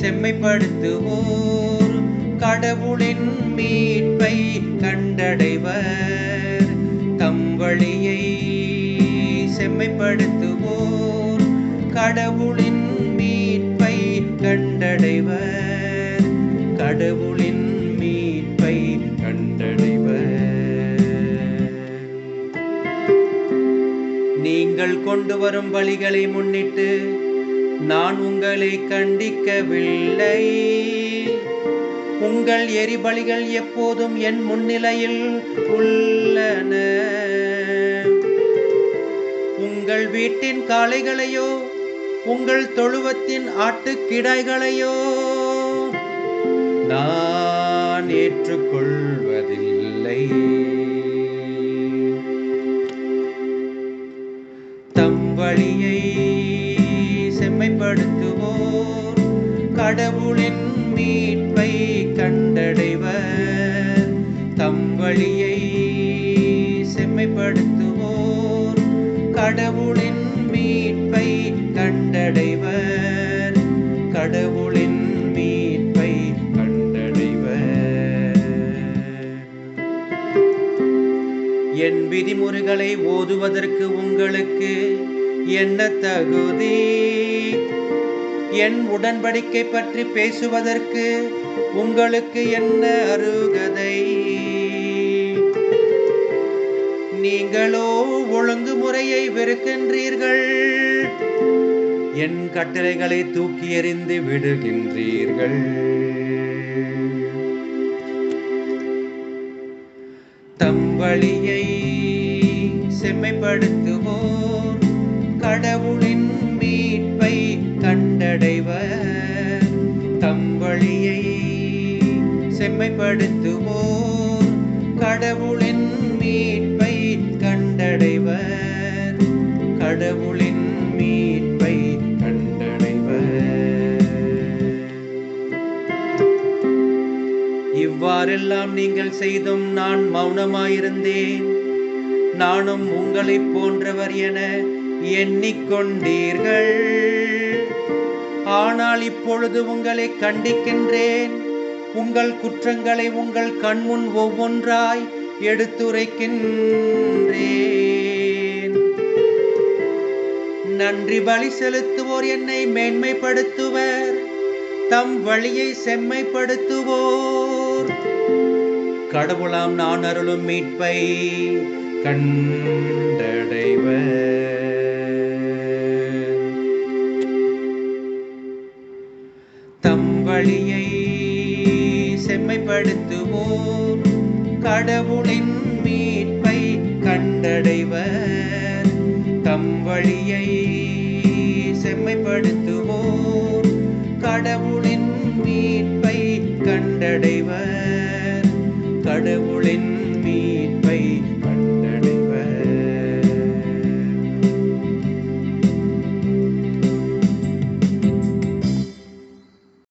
செம்மைப்படுத்துவோர் கடவுளின் மீட்பை கண்டடைவர். தம் வழியை செம்மைப்படுத்துவோர் கடவுளின் மீட்பை கண்டடைவர். கடவுளின் மீட்பை கண்டடைவர். நீங்கள் கொண்டு வரும் பலிகளை முன்னிட்டு நான் உங்களை கண்டிக்கவில்லை. உங்கள் எரிபலிகள் எப்போதும் என் முன்னிலையில் உள்ளன. உங்கள் வீட்டின் காளைகளையோ உங்கள் தொழுவத்தின் ஆட்டுக்கிடாய்களையோ நான் ஏற்றுக்கொள்வதில்லை. தம் வழியை செம்மைப்படுத்துவோர் கடவுளின் மீட்பை கண்டடைவர். தம் வழியை செம்மைப்படுத்துவோர் கடவுளின் மீட்பை கண்டடைவர். கடவுளின் மீட்பை கண்டடைவர். என் விதிமுறைகளை ஓதுவதற்கு உங்களுக்கு என்ன தகுதி? என் உடன்படிக்கை பற்றி பேசுவதற்கு உங்களுக்கு என்ன அருகதை? நீங்களோ ஒழுங்குமுறையை வெறுக்கின்றீர்கள். என் கட்டளைகளை தூக்கி எறிந்து விடுகின்றீர்கள். தம் வழியை செம்மைப்படுத்துவோர் கடவுளின் மீட்பை கண்டடைவர். தம் வழியை செம்மைப்படுத்துவோர் கடவுளின் மீட்பை கண்டடைவர். கடவுளின் மீட்பை கண்டடைவர். இவ்வாறெல்லாம் நீங்கள் செய்தும் நான் மௌனமாயிருந்தேன். நானும் உங்களைப் போன்றவர் என எண்ணிக்கொண்டீர்கள். ஆனால் இப்பொழுது உங்களை கண்டிக்கின்றேன். உங்கள் குற்றங்களை உங்கள் கண்முன் ஒவ்வொன்றாய் எடுத்துரைக்கின்றேன். நன்றி பலி செலுத்துவோர் என்னை மேன்மைப்படுத்துவர். தம் வழியை செம்மைப்படுத்துவோர் கடவுளாம் நான் அருளும் மீட்பை கண்டடைவர். தம் வழியை செம்மைப்படுத்துவோர் கடவுளின் மீட்பை கண்டடைவர். தம் வழியை செம்மைப்படுத்துவோர் கடவுளின் மீட்பை கண்டடைவர். கடவுளின்